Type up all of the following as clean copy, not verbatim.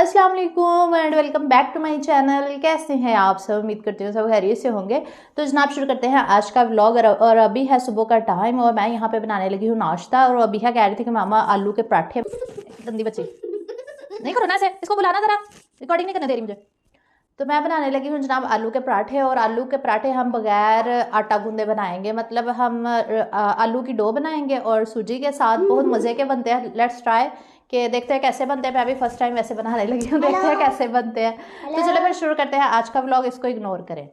अस्सलाम वालेकुम and welcome back to my channel. कैसे हैं आप सब? उम्मीद करती हूँ सब खैरियत से होंगे। तो जनाब शुरू करते हैं आज का व्लॉग। और अभी है सुबह का टाइम और मैं यहाँ पे बनाने लगी हूँ नाश्ता। और अभी कह रही थी कि मामा आलू के पराठे। गंदी बच्ची नहीं करो ना ऐसे, इसको बुलाना जरा, रिकॉर्डिंग नहीं करने दे रही मुझे। तो मैं बनाने लगी हूँ जनाब आलू के पराठे। और आलू के पराठे हम बगैर आटा गूंदे बनाएंगे, मतलब हम आलू की डो बनाएंगे और सूजी के साथ। बहुत मज़े के बनते हैं। लेट्स ट्राई कि देखते हैं कैसे बनते हैं। मैं अभी फर्स्ट टाइम वैसे बनाने लगी हूँ, देखते हैं कैसे बनते हैं। तो चलो फिर शुरू करते हैं आज का व्लॉग, इसको इग्नोर करें।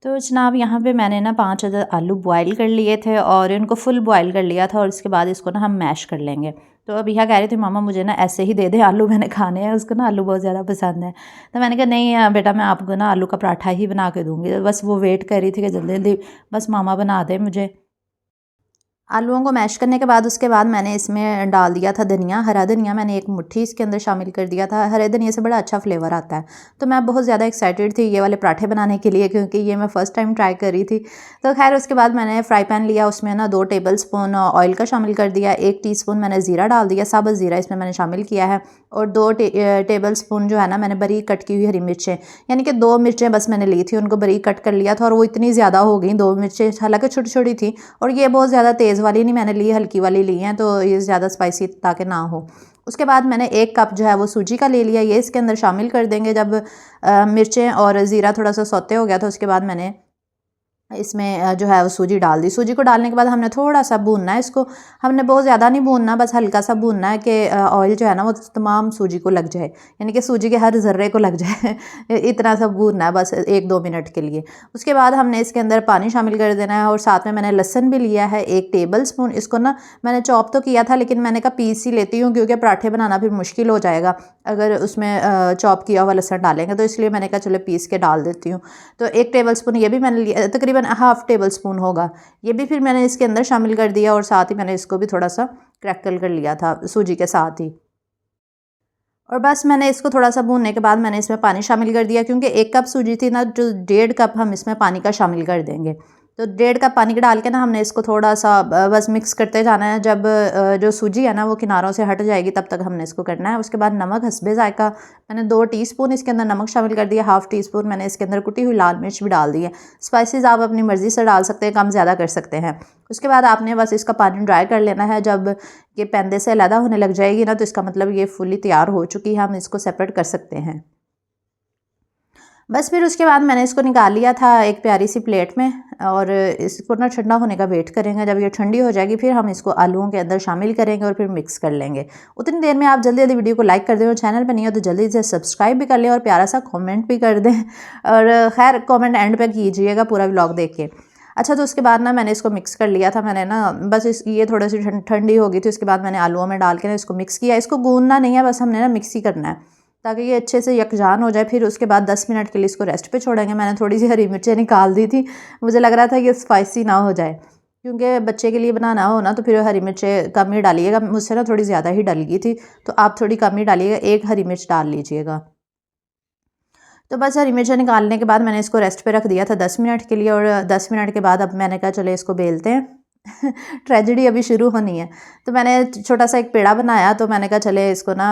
तो जनाब यहाँ पे मैंने ना 5 अदद आलू बॉयल कर लिए थे और इनको फुल बॉयल कर लिया था। और इसके बाद इसको ना हम मैश कर लेंगे। तो अब यह कह रही थी मामा मुझे ना ऐसे ही दे दे आलू, मैंने खाने हैं। उसको ना आलू बहुत ज़्यादा पसंद है। तो मैंने कहा नहीं बेटा, मैं आपको ना आलू का पराठा ही बना के दूँगी। तो बस वो वेट कर रही थी कि जल्दी जल्दी बस मामा बना दे मुझे। आलूओं को मैश करने के बाद उसके बाद मैंने इसमें डाल दिया था धनिया, हरा धनिया। मैंने एक मुट्ठी इसके अंदर शामिल कर दिया था। हरे धनिया से बड़ा अच्छा फ्लेवर आता है। तो मैं बहुत ज़्यादा एक्साइटेड थी ये वाले पराठे बनाने के लिए, क्योंकि ये मैं फ़र्स्ट टाइम ट्राई कर रही थी। तो खैर उसके बाद मैंने फ्राई पैन लिया, उसमें ना 2 टेबल स्पून ऑयल का शामिल कर दिया। 1 टीस्पून मैंने ज़ीरा डाल दिया, साबुत ज़ीरा इसमें मैंने शामिल किया है। और 2 टेबल स्पून जो है ना मैंने बारीक कट की हुई हरी मिर्चें, यानी कि 2 मिर्चें बस मैंने ली थी, उनको बारीक कट कर लिया था। और वो इतनी ज़्यादा हो गई 2 मिर्चें, हालांकि छोटी छोटी थी। और ये बहुत ज़्यादा तेज़ वाली नहीं मैंने ली, हल्की वाली ली हैं, तो ये ज़्यादा स्पाइसी ताकि ना हो। उसके बाद मैंने 1 कप जो है वो सूजी का ले लिया, ये इसके अंदर शामिल कर देंगे। जब मिर्चें और ज़ीरा थोड़ा सा सौते हो गया तो उसके बाद मैंने इसमें जो है वो सूजी डाल दी। सूजी को डालने के बाद हमने थोड़ा सा भूनना है इसको। हमने बहुत ज़्यादा नहीं भूनना, बस हल्का सा भूनना है कि ऑयल जो है ना वो तमाम सूजी को लग जाए, यानी कि सूजी के हर ज़र्रे को लग जाए। इतना सा भूनना है बस 1-2 मिनट के लिए। उसके बाद हमने इसके अंदर पानी शामिल कर देना है। और साथ में मैंने लहसन भी लिया है 1 टेबल स्पून। इसको ना मैंने चॉप तो किया था, लेकिन मैंने कहा पीस ही लेती हूँ, क्योंकि पराठे बनाना फिर मुश्किल हो जाएगा अगर उसमें चॉप किया हुआ लहसन डालेंगे। तो इसलिए मैंने कहा चलो पीस के डाल देती हूँ। तो 1 टेबल स्पून ये भी मैंने लिया, तकरीबन हाफ़ टेबल स्पून होगा, ये भी फिर मैंने इसके अंदर शामिल कर दिया। और साथ ही मैंने इसको भी थोड़ा सा क्रैकल कर लिया था सूजी के साथ ही। और बस मैंने इसको थोड़ा सा भूनने के बाद मैंने इसमें पानी शामिल कर दिया, क्योंकि 1 कप सूजी थी ना, जो 1.5 कप हम इसमें पानी का शामिल कर देंगे। तो 1.5 कप पानी का डाल के ना हमने इसको थोड़ा सा बस मिक्स करते जाना है। जब जो सूजी है ना वो किनारों से हट जाएगी तब तक हमने इसको करना है। उसके बाद नमक हस्बे जायका, मैंने 2 टीस्पून इसके अंदर नमक शामिल कर दिया। हाफ़ टीस्पून मैंने इसके अंदर कुटी हुई लाल मिर्च भी डाल दी है। स्पाइसेस आप अपनी मर्ज़ी से डाल सकते हैं, कम ज़्यादा कर सकते हैं। उसके बाद आपने बस इसका पानी ड्राई कर लेना है। जब ये पैंदे से अलग होने लग जाएगी ना, तो इसका मतलब ये फुली तैयार हो चुकी है, हम इसको सेपरेट कर सकते हैं। बस फिर उसके बाद मैंने इसको निकाल लिया था एक प्यारी सी प्लेट में। और इसको ना ठंडा होने का वेट करेंगे। जब ये ठंडी हो जाएगी फिर हम इसको आलूओं के अंदर शामिल करेंगे और फिर मिक्स कर लेंगे। उतनी देर में आप जल्दी जल्दी वीडियो को लाइक कर दें, और चैनल पर नहीं हो तो जल्दी से सब्सक्राइब भी कर लें और प्यारा सा कमेंट भी कर दें। और खैर कमेंट एंड पे कीजिएगा पूरा व्लॉग देख के। अच्छा, तो उसके बाद ना मैंने इसको मिक्स कर लिया था। मैंने ना बस ये थोड़ी सी ठंडी हो गई थी, उसके बाद मैंने आलूओं में डाल के ना इसको मिक्स किया। इसको गूंदना नहीं है, बस हमने ना मिक्स ही करना है ताकि ये अच्छे से यकजान हो जाए। फिर उसके बाद 10 मिनट के लिए इसको रेस्ट पे छोड़ेंगे। मैंने थोड़ी सी हरी मिर्चें निकाल दी थी, मुझे लग रहा था ये स्पाइसी ना हो जाए, क्योंकि बच्चे के लिए बनाना हो ना तो फिर हरी मिर्चें कम ही डालिएगा। मुझसे ना थोड़ी ज़्यादा ही डल गई थी, तो आप थोड़ी कम ही डालिएगा, 1 हरी मिर्च डाल लीजिएगा। तो बस हरी मिर्चें निकालने के बाद मैंने इसको रेस्ट पे रख दिया था 10 मिनट के लिए। और 10 मिनट के बाद अब मैंने कहा चले इसको बेलते हैं। ट्रेजेडी अभी शुरू होनी है। तो मैंने छोटा सा एक पेड़ा बनाया, तो मैंने कहा चले इसको ना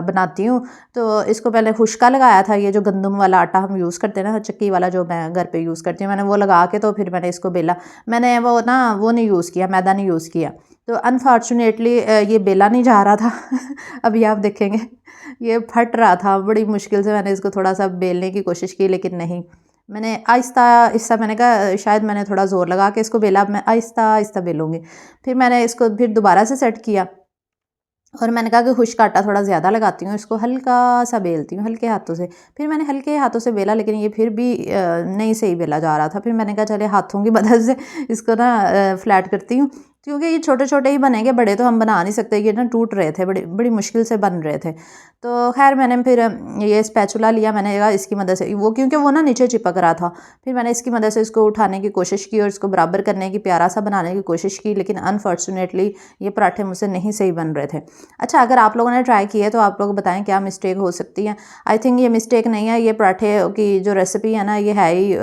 बनाती हूँ। तो इसको पहले खुश्का लगाया था, ये जो गंदम वाला आटा हम यूज़ करते हैं ना, चक्की वाला जो मैं घर पे यूज़ करती हूँ, मैंने वो लगा के तो फिर मैंने इसको बेला। मैंने वो नहीं यूज़ किया, मैदा नहीं यूज़ किया। तो अनफॉर्चुनेटली ये बेला नहीं जा रहा था। अभी आप देखेंगे ये फट रहा था, बड़ी मुश्किल से मैंने इसको थोड़ा सा बेलने की कोशिश की, लेकिन नहीं, मैंने आहिस्ता आहिस्ता, मैंने कहा शायद मैंने थोड़ा ज़ोर लगा के इसको बेला, अब मैं आहिस्ता आहिस्ता बेलूँगी। फिर मैंने इसको फिर दोबारा से सेट किया और मैंने कहा कि खुश्क आटा थोड़ा ज़्यादा लगाती हूँ, इसको हल्का सा बेलती हूँ हल्के हाथों से। फिर मैंने हल्के हाथों से बेला, लेकिन ये फिर भी नहीं सही बेला जा रहा था। फिर मैंने कहा चले हाथों की मदद से इसको ना फ्लैट करती हूँ, क्योंकि ये छोटे छोटे ही बनेंगे, बड़े तो हम बना नहीं सकते। ये ना टूट रहे थे, बड़ी बड़ी मुश्किल से बन रहे थे। तो खैर मैंने फिर ये स्पैचुला लिया, मैंने कहा इसकी मदद से वो, क्योंकि वो ना नीचे चिपक रहा था। फिर मैंने इसकी मदद से इसको उठाने की कोशिश की और इसको बराबर करने की, प्यारा सा बनाने की कोशिश की, लेकिन अनफॉर्चुनेटली ये पराठे मुझसे नहीं सही बन रहे थे। अच्छा, अगर आप लोगों ने ट्राई किया है तो आप लोग बताएं क्या मिस्टेक हो सकती है। आई थिंक ये मिस्टेक नहीं है, ये पराठे की जो रेसिपी है ना ये है ही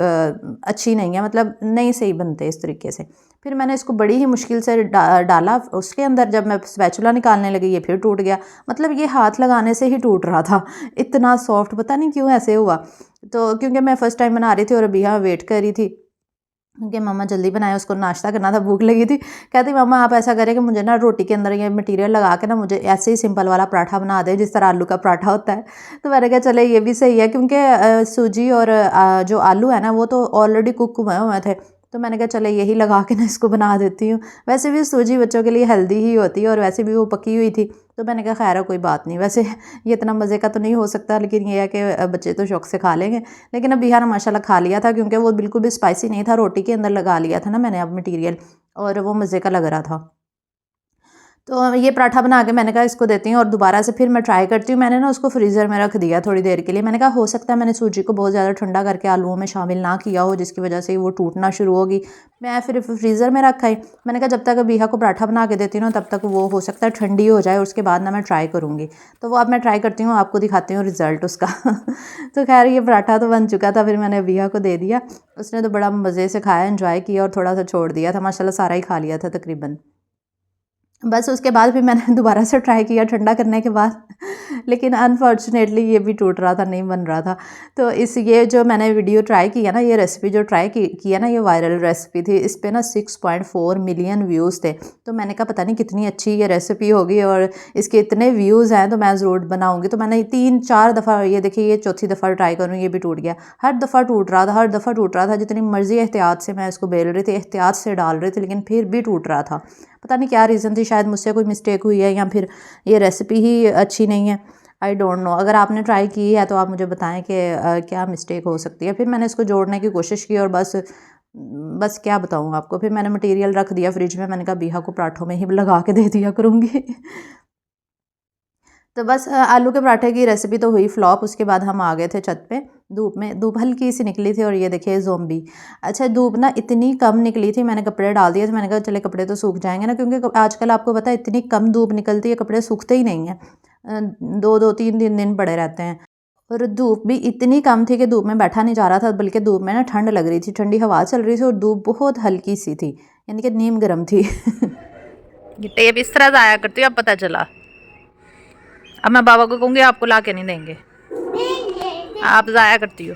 अच्छी नहीं है, मतलब नहीं सही बनते इस तरीके से। फिर मैंने इसको बड़ी ही मुश्किल से डाला उसके अंदर। जब मैं स्पैचुला निकालने लगी ये फिर टूट गया। मतलब ये हाथ लगाने से ही टूट रहा था, इतना सॉफ्ट, पता नहीं क्यों ऐसे हुआ। तो क्योंकि मैं फ़र्स्ट टाइम बना रही थी और अभी यहाँ वेट कर रही थी कि मम्मा जल्दी बनाए, उसको नाश्ता करना था, भूख लगी थी। कहती मम्मा आप ऐसा करें कि मुझे ना रोटी के अंदर ये मटेरियल लगा के ना मुझे ऐसे ही सिंपल वाला पराठा बना दे जिस तरह आलू का पराठा होता है। तो मैंने कहा चले ये भी सही है, क्योंकि सूजी और जो आलू है ना वो तो ऑलरेडी कुक हुए हुए थे। तो मैंने कहा चले यही लगा के ना इसको बना देती हूँ। वैसे भी सूजी बच्चों के लिए हेल्दी ही होती है और वैसे भी वो पकी हुई थी। तो मैंने कहा खैर है कोई बात नहीं, वैसे ये इतना मज़े का तो नहीं हो सकता, लेकिन ये है कि बच्चे तो शौक से खा लेंगे। लेकिन अब बिहार माशाल्लाह खा लिया था, क्योंकि वो बिल्कुल भी स्पाइसी नहीं था, रोटी के अंदर लगा लिया था ना मैंने अब मटीरियल, और वो मज़े का लग रहा था। तो ये पराठा बना के मैंने कहा इसको देती हूँ और दोबारा से फिर मैं ट्राई करती हूँ। मैंने ना उसको फ्रीज़र में रख दिया थोड़ी देर के लिए। मैंने कहा हो सकता है मैंने सूजी को बहुत ज़्यादा ठंडा करके आलूओं में शामिल ना किया हो, जिसकी वजह से वो टूटना शुरू होगी। मैं फिर फ्रीज़र में रखा ही। मैंने कहा जब तक बिहा को पराठा बना के देती हूँ ना तब तक वो हो सकता है ठंडी हो जाए, उसके बाद ना मैं ट्राई करूँगी। तो वो अब मैं ट्राई करती हूँ, आपको दिखाती हूँ रिज़ल्ट उसका। तो खैर ये पराठा तो बन चुका था, फिर मैंने बिहा को दे दिया। उसने तो बड़ा मज़े से खाया, एंजॉय किया और थोड़ा सा छोड़ दिया था, माशाल्लाह सारा ही खा लिया था तकरीबन। बस उसके बाद फिर मैंने दोबारा से ट्राई किया ठंडा करने के बाद, लेकिन अनफॉर्चुनेटली ये भी टूट रहा था, नहीं बन रहा था। तो ये जो मैंने वीडियो ट्राई किया ना, ये रेसिपी जो ट्राई किया ना, ये वायरल रेसिपी थी। इस पे ना 6.4 मिलियन व्यूज़ थे। तो मैंने कहा पता नहीं कितनी अच्छी ये रेसिपी होगी और इसके इतने व्यूज़ हैं तो मैं ज़रूर बनाऊँगी। तो मैंने 3-4 दफ़ा, ये देखिए ये चौथी दफ़ा ट्राई करूँ, ये भी टूट गया। हर दफ़ा टूट रहा था, हर दफ़ा टूट रहा था। जितनी मर्ज़ी एहतियात से मैं इसको बेल रही थी, एहतियात से डाल रही थी, लेकिन फिर भी टूट रहा था। पता नहीं क्या रीज़न थी, शायद मुझसे कोई मिस्टेक हुई है या फिर ये रेसिपी ही अच्छी नहीं है, आई डोंट नो। अगर आपने ट्राई की है तो आप मुझे बताएं कि क्या मिस्टेक हो सकती है। फिर मैंने इसको जोड़ने की कोशिश की और बस क्या बताऊँ आपको। फिर मैंने मटेरियल रख दिया फ्रिज में। मैंने कहा बिहा को पराठों में ही लगा के दे दिया करूँगी। तो बस आलू के पराठे की रेसिपी तो हुई फ्लॉप। उसके बाद हम आ गए थे छत पे धूप में। धूप हल्की सी निकली थी और ये देखिए ज़ोंबी। अच्छा धूप ना इतनी कम निकली थी, मैंने कपड़े डाल दिए थे। मैंने कहा चले कपड़े तो सूख जाएंगे ना, क्योंकि आजकल आपको पता है इतनी कम धूप निकलती है, कपड़े सूखते ही नहीं हैं। 2-2 3 दिन पड़े रहते हैं। और धूप भी इतनी कम थी कि धूप में बैठा नहीं जा रहा था, बल्कि धूप में ना ठंड लग रही थी, ठंडी हवा चल रही थी और धूप बहुत हल्की सी थी, यानी कि नीम गर्म थी। टेप इस तरह जाया करती हूँ, अब पता चला। अब मैं बाबा को कहूँगी आपको ला के नहीं देंगे, आप ज़ाया करती हो।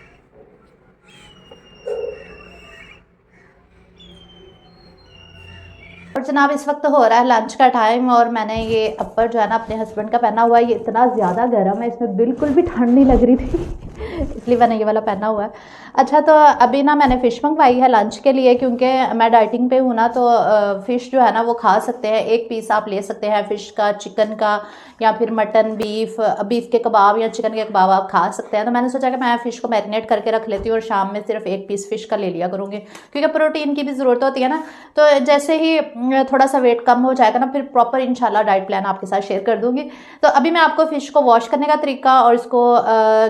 और जनाब इस वक्त हो रहा है लंच का टाइम और मैंने ये अपर जो है ना अपने हस्बैंड का पहना हुआ है। ये इतना ज़्यादा गर्म है, इसमें बिल्कुल भी ठंड नहीं लग रही थी। इसलिए मैंने ये वाला पहना हुआ है। अच्छा तो अभी ना मैंने फ़िश मंगवाई है लंच के लिए, क्योंकि मैं डाइटिंग पे हूँ ना, तो फ़िश जो है ना वो खा सकते हैं। एक पीस आप ले सकते हैं फ़िश का, चिकन का, या फिर मटन, बीफ के कबाब या चिकन के कबाब आप खा सकते हैं। तो मैंने सोचा कि मैं फ़िश को मैरिनेट करके रख लेती हूँ और शाम में सिर्फ एक पीस फ़िश का ले लिया करूँगी, क्योंकि प्रोटीन की भी ज़रूरत होती है ना। तो जैसे ही थोड़ा सा वेट कम हो जाएगा ना, फिर प्रॉपर इंशाल्लाह डाइट प्लान आपके साथ शेयर कर दूंगी। तो अभी मैं आपको फ़िश को वॉश करने का तरीका और इसको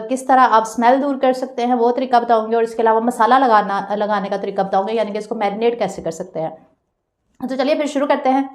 किस तरह आप स्मेल दूर कर सकते हैं वो तरीका बताऊंगी, और इसके अलावा मसाला लगाने का तरीका बताऊंगी, यानी कि इसको मैरिनेट कैसे कर सकते हैं। तो चलिए फिर शुरू करते हैं।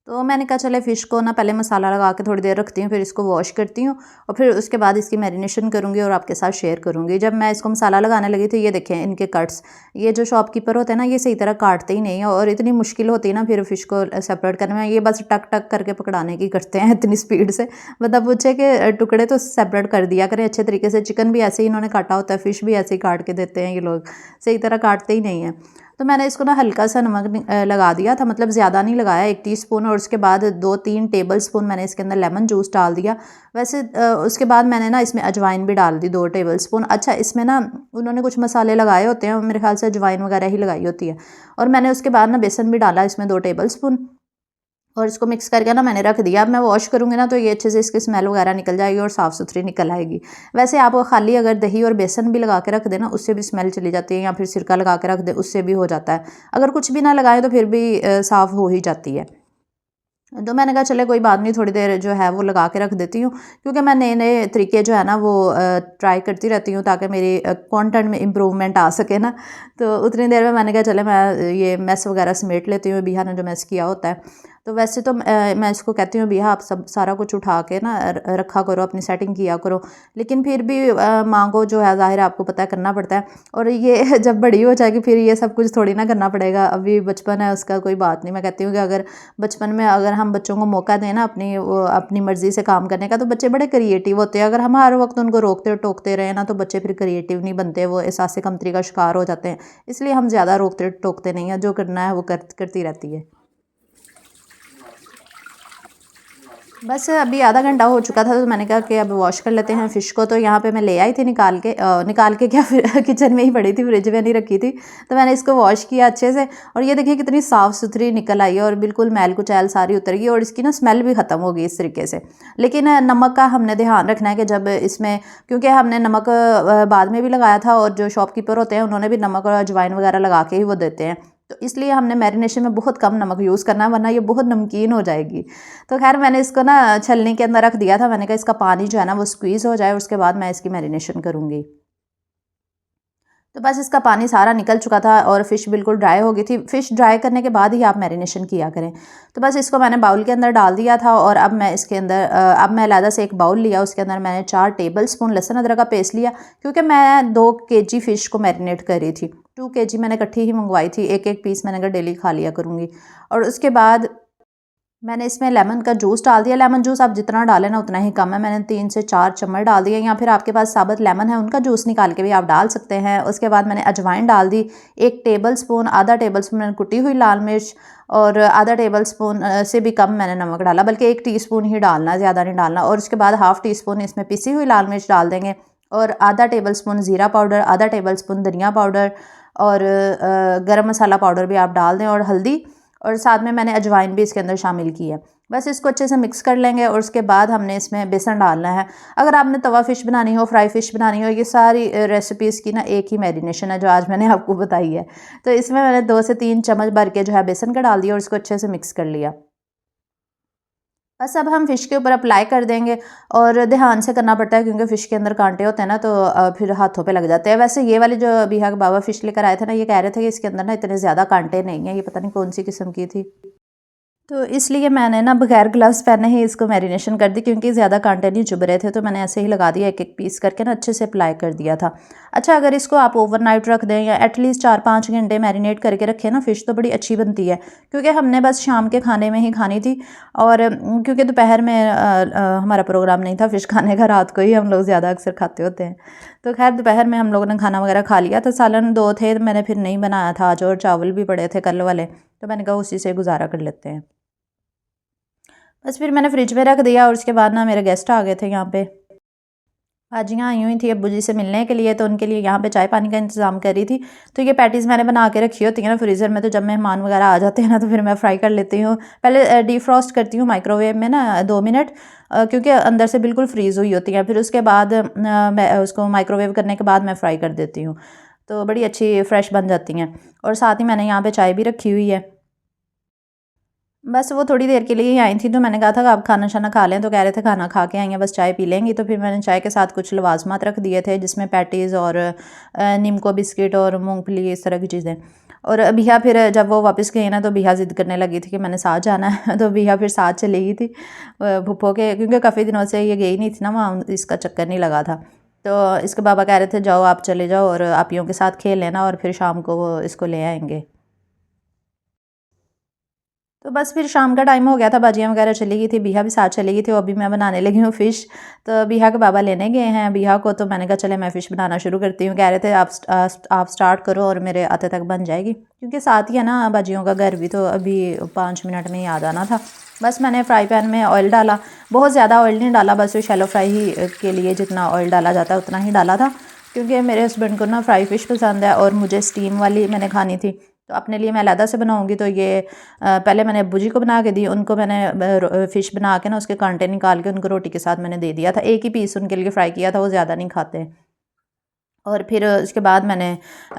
तो मैंने कहा चले फ़िश को ना पहले मसाला लगा के थोड़ी देर रखती हूँ, फिर इसको वॉश करती हूँ और फिर उसके बाद इसकी मैरिनेशन करूँगी और आपके साथ शेयर करूँगी। जब मैं इसको मसाला लगाने लगी थी, ये देखें इनके कट्स, ये जो शॉपकीपर होते हैं ना ये सही तरह काटते ही नहीं है और इतनी मुश्किल होती है ना फिर फ़िश को सेपरेट करने में। ये बस टक टक करके पकड़ाने की करते हैं इतनी स्पीड से, मतलब पूछे कि टुकड़े तो सेपरेट कर दिया करें अच्छे तरीके से। चिकन भी ऐसे ही इन्होंने काटा होता है, फ़िश भी ऐसे ही काट के देते हैं ये लोग, सही तरह काटते ही नहीं हैं। तो मैंने इसको ना हल्का सा नमक लगा दिया था, मतलब ज़्यादा नहीं लगाया, 1 टीस्पून, और उसके बाद 2-3 टेबलस्पून मैंने इसके अंदर लेमन जूस डाल दिया। वैसे उसके बाद मैंने ना इसमें अजवाइन भी डाल दी 2 टेबलस्पून। अच्छा इसमें ना उन्होंने कुछ मसाले लगाए होते हैं, मेरे ख्याल से अजवाइन वगैरह ही लगाई होती है। और मैंने उसके बाद ना बेसन भी डाला इसमें 2 टेबलस्पून और इसको मिक्स करके ना मैंने रख दिया। अब मैं वॉश करूँगी ना तो ये अच्छे से इसकी स्मेल वगैरह निकल जाएगी और साफ़ सुथरी निकल आएगी। वैसे आप खाली अगर दही और बेसन भी लगा के रख देना उससे भी स्मेल चली जाती है, या फिर सिरका लगा के रख दे उससे भी हो जाता है। अगर कुछ भी ना लगाएं तो फिर भी साफ़ हो ही जाती है। तो मैंने कहा चले कोई बात नहीं, थोड़ी देर जो है वो लगा के रख देती हूँ, क्योंकि मैं नए नए तरीके जो है ना वो ट्राई करती रहती हूँ ताकि मेरी कंटेंट में इम्प्रूवमेंट आ सके ना। तो उतनी देर में मैंने कहा चले मैं ये मैस वगैरह समेट लेती हूँ, बिहा ने जो मैस किया होता है। तो वैसे तो मैं इसको कहती हूँ भैया आप सब सारा कुछ उठा के ना रखा करो, अपनी सेटिंग किया करो, लेकिन फिर भी माँ को जो है ज़ाहिर है आपको पता है करना पड़ता है। और ये जब बड़ी हो जाएगी फिर ये सब कुछ थोड़ी ना करना पड़ेगा, अभी बचपन है उसका कोई बात नहीं। मैं कहती हूँ कि अगर बचपन में अगर हम बच्चों को मौका दें ना अपनी मर्ज़ी से काम करने का, तो बच्चे बड़े क्रिएटिव होते हैं। अगर हम हर वक्त उनको रोकते टोकते रहे ना, तो बच्चे फिर क्रिएटिव नहीं बनते, वो एहसास कमतरी का शिकार हो जाते हैं। इसलिए हम ज़्यादा रोकते टोकते नहीं हैं, जो करना है वो करती रहती है। बस अभी आधा घंटा हो चुका था, तो मैंने कहा कि अब वॉश कर लेते हैं फ़िश को। तो यहाँ पे मैं ले आई थी निकाल के क्या, फिर किचन में ही पड़ी थी, फ्रिज में नहीं रखी थी। तो मैंने इसको वॉश किया अच्छे से, और ये देखिए कितनी साफ़ सुथरी निकल आई है और बिल्कुल मैल कुचैल सारी उतर गई, और इसकी ना स्मेल भी ख़त्म हो गई इस तरीके से। लेकिन नमक का हमने ध्यान रखना है कि जब इसमें, क्योंकि हमने नमक बाद में भी लगाया था, और जो शॉपकीपर होते हैं उन्होंने भी नमक और अजवाइन वगैरह लगा के ही वो देते हैं, तो इसलिए हमने मैरिनेशन में बहुत कम नमक यूज़ करना है, वरना ये बहुत नमकीन हो जाएगी। तो खैर मैंने इसको ना छलनी के अंदर रख दिया था, मैंने कहा इसका पानी जो है ना वो स्क्वीज़ हो जाए, उसके बाद मैं इसकी मैरिनेशन करूँगी। तो बस इसका पानी सारा निकल चुका था और फ़िश बिल्कुल ड्राई हो गई थी। फ़िश ड्राई करने के बाद ही आप मैरिनेशन किया करें। तो बस इसको मैंने बाउल के अंदर डाल दिया था, और अब मैं इसके अंदर अब मैं अलहदा से एक बाउल लिया, उसके अंदर मैंने 4 टेबल स्पून लहसुन अदरक का पेस्ट लिया, क्योंकि मैं 2 केजी फ़िश को मैरिनेट कर रही थी। 2 केजी मैंने इकट्ठी ही मंगवाई थी, एक-एक पीस मैंने कहा डेली खा लिया करूँगी। और उसके बाद मैंने इसमें लेमन का जूस डाल दिया। लेमन जूस आप जितना डालें ना उतना ही कम है, मैंने 3 से 4 चम्मच डाल दिए, या फिर आपके पास साबुत लेमन है उनका जूस निकाल के भी आप डाल सकते हैं। उसके बाद मैंने अजवाइन डाल दी 1 टेबल स्पून, आधा टेबल स्पून मैंने कुटी हुई लाल मिर्च, और आधा टेबल स्पून से भी कम मैंने नमक डाला, बल्कि 1 टीस्पून ही डालना है, ज़्यादा नहीं डालना। और उसके बाद हाफ़ टी स्पून इसमें पिसी हुई लाल मिर्च डाल देंगे, और आधा टेबल स्पून ज़ीरा पाउडर, आधा टेबल स्पून धनिया पाउडर, और गरम मसाला पाउडर भी आप डाल दें, और हल्दी, और साथ में मैंने अजवाइन भी इसके अंदर शामिल की है। बस इसको अच्छे से मिक्स कर लेंगे, और उसके बाद हमने इसमें बेसन डालना है। अगर आपने तवा फ़िश बनानी हो, फ्राई फ़िश बनानी हो, ये सारी रेसिपीज़ की ना एक ही मैरिनेशन है जो आज मैंने आपको बताई है। तो इसमें मैंने 2 से 3 चम्मच भर के जो है बेसन का डाल दिया, और इसको अच्छे से मिक्स कर लिया। बस अब हम फ़िश के ऊपर अप्लाई कर देंगे, और ध्यान से करना पड़ता है क्योंकि फ़िश के अंदर कांटे होते हैं ना, तो फिर हाथों पे लग जाते हैं। वैसे ये वाली जो बिहा के बाबा फ़िश लेकर आए थे ना, ये कह रहे थे कि इसके अंदर ना इतने ज़्यादा कांटे नहीं हैं, ये पता नहीं कौन सी किस्म की थी। तो इसलिए मैंने ना बगैर ग्लव्स पहने ही इसको मैरिनेशन कर दी, क्योंकि ज़्यादा कांटे नहीं चुभ रहे थे, तो मैंने ऐसे ही लगा दिया, एक एक पीस करके ना अच्छे से अप्लाई कर दिया था। अच्छा, अगर इसको आप ओवरनाइट रख दें या एटलीस्ट 4-5 घंटे मैरिनेट करके रखें ना फ़िश, तो बड़ी अच्छी बनती है। क्योंकि हमने बस शाम के खाने में ही खानी थी, और क्योंकि दोपहर में हमारा प्रोग्राम नहीं था फ़िश खाने का, रात को ही हम लोग ज़्यादा अक्सर खाते होते हैं। तो खैर दोपहर में हम लोगों ने खाना वगैरह खा लिया था, सालन 2 थे, मैंने फिर नहीं बनाया था आज, और चावल भी पड़े थे कल वाले, तो मैंने कहा उसी से गुजारा कर लेते हैं। बस फिर मैंने फ्रिज में रख दिया, और उसके बाद ना मेरे गेस्ट आ गए थे यहाँ पे। भाजियाँ आई हुई थी अब्बू जी से मिलने के लिए, तो उनके लिए यहाँ पे चाय पानी का इंतज़ाम कर रही थी। तो ये पैटीज़ मैंने बना के रखी होती है ना फ्रीज़र में, तो जब मेहमान वगैरह आ जाते हैं ना, तो फिर मैं फ्राई कर लेती हूँ। पहले डीफ्रॉस्ट करती हूँ माइक्रोवेव में ना 2 मिनट, क्योंकि अंदर से बिल्कुल फ्रीज़ हुई होती हैं। फिर उसके बाद मैं उसको माइक्रोवेव करने के बाद मैं फ्राई कर देती हूँ, तो बड़ी अच्छी फ्रेश बन जाती हैं। और साथ ही मैंने यहाँ पर चाय भी रखी हुई है। बस वो थोड़ी देर के लिए ही आई थी, तो मैंने कहा था कि आप खाना शाना खा लें, तो कह रहे थे खाना खा के आई हैं, बस चाय पी लेंगी। तो फिर मैंने चाय के साथ कुछ लवाजमात रख दिए थे, जिसमें पैटीज़ और निम्को बिस्किट और मूंगफली, इस तरह की चीज़ें। और बिहा फिर जब वो वापस गई ना, तो बिहा ज़िद करने लगी थी कि मैंने साथ जाना है तो बिहा फिर साथ चली गई थी फूफो के, क्योंकि काफ़ी दिनों से ये गई नहीं थी ना वहाँ, इसका चक्कर नहीं लगा था। तो इसके पापा कह रहे थे जाओ आप चले जाओ, और आपियों के साथ खेल लेना, और फिर शाम को वो इसको ले आएंगे। तो बस फिर शाम का टाइम हो गया था, भाजियाँ वगैरह चली गई थी, बिहा भी साथ चली गई थी, और अभी मैं बनाने लगी हूँ फ़िश। तो बिहा के बाबा लेने गए हैं बिहा को, तो मैंने कहा चले मैं फ़िश बनाना शुरू करती हूँ। कह रहे थे आप स्टार्ट करो और मेरे आते तक बन जाएगी, क्योंकि साथ ही है ना भाजियों का घर भी, तो अभी 5 मिनट में ही आ जाना था। बस मैंने फ्राई पैन में ऑयल डाला, बहुत ज़्यादा ऑयल नहीं डाला, बस शैलो फ्राई ही के लिए जितना ऑयल डाला जाता है उतना ही डाला था, क्योंकि मेरे हस्बैंड को ना फ्राई फ़िश पसंद है, और मुझे स्टीम वाली मैंने खानी थी। तो अपने लिए मैं अलहदा से बनाऊंगी, तो ये पहले मैंने अब्बू जी को बना के दी, उनको मैंने फ़िश बना के ना उसके कांटे निकाल के उनको रोटी के साथ मैंने दे दिया था। एक ही पीस उनके लिए फ्राई किया था, वो ज़्यादा नहीं खाते। और फिर उसके बाद मैंने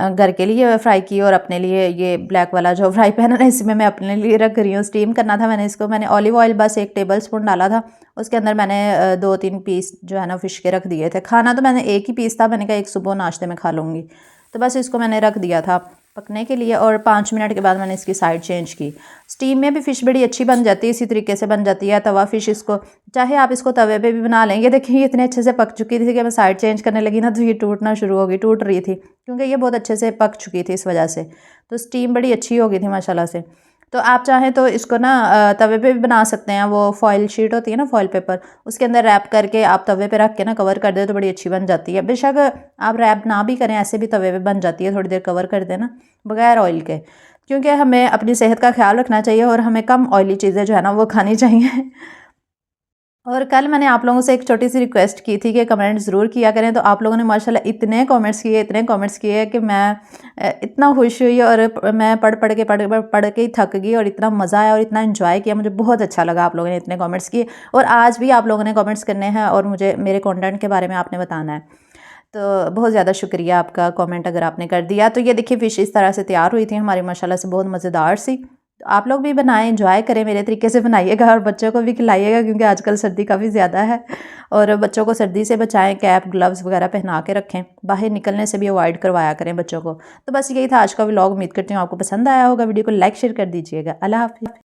घर के लिए फ्राई की, और अपने लिए ये ब्लैक वाला जो फ्राई पैन है ना, इसमें मैं अपने लिए रख रही हूँ। स्टीम करना था मैंने इसको, मैंने ऑलिव ऑयल बस 1 टेबल स्पून डाला था, उसके अंदर मैंने 2-3 पीस जो है ना फ़िश के रख दिए थे। खाना तो मैंने एक ही पीस था, मैंने कहा एक सुबह नाश्ते में खा लूँगी, तो बस इसको मैंने रख दिया था। पकने के लिए, और 5 मिनट के बाद मैंने इसकी साइड चेंज की। स्टीम में भी फ़िश बड़ी अच्छी बन जाती है, इसी तरीके से बन जाती है। तवा फ़िश इसको चाहे आप इसको तवे पे भी बना लेंगे। देखिए ये इतने अच्छे से पक चुकी थी कि मैं साइड चेंज करने लगी ना तो ये टूटना शुरू हो गई, टूट रही थी क्योंकि ये बहुत अच्छे से पक चुकी थी इस वजह से। तो स्टीम बड़ी अच्छी हो गई थी माशाल्लाह से। तो आप चाहें तो इसको ना तवे पे भी बना सकते हैं। वो फॉइल शीट होती है ना, फॉइल पेपर, उसके अंदर रैप करके आप तवे पे रख के ना कवर कर दे तो बड़ी अच्छी बन जाती है। बेशक आप रैप ना भी करें, ऐसे भी तवे पे बन जाती है, थोड़ी देर कवर कर देना बगैर ऑयल के, क्योंकि हमें अपनी सेहत का ख्याल रखना चाहिए और हमें कम ऑयली चीज़ें जो है ना वो खानी चाहिए। और कल मैंने आप लोगों से एक छोटी सी रिक्वेस्ट की थी कि कमेंट ज़रूर किया करें, तो आप लोगों ने माशाल्लाह इतने कमेंट्स किए कि मैं इतना खुश हुई, और मैं पढ़ के ही थक गई, और इतना मज़ा आया और इतना एंजॉय किया, मुझे बहुत अच्छा लगा आप लोगों ने इतने कमेंट्स किए। और आज भी आप लोगों ने कमेंट्स करने हैं और मुझे मेरे कंटेंट के बारे में आपने बताना है। तो बहुत ज़्यादा शुक्रिया आपका, कमेंट अगर आपने कर दिया। तो ये देखिए फ़िश इस तरह से तैयार हुई थी हमारी, माशाल्लाह से बहुत मज़ेदार सी। तो आप लोग भी बनाएं, एंजॉय करें, मेरे तरीके से बनाइएगा और बच्चों को भी खिलाइएगा, क्योंकि आजकल सर्दी काफ़ी ज़्यादा है। और बच्चों को सर्दी से बचाएं, कैप ग्लव्स वगैरह पहना के रखें, बाहर निकलने से भी अवॉइड करवाया करें बच्चों को। तो बस यही था आज का व्लॉग। उम्मीद करती हूँ आपको पसंद आया होगा। वीडियो को लाइक शेयर कर दीजिएगा। अल्लाह हाफ़िज़।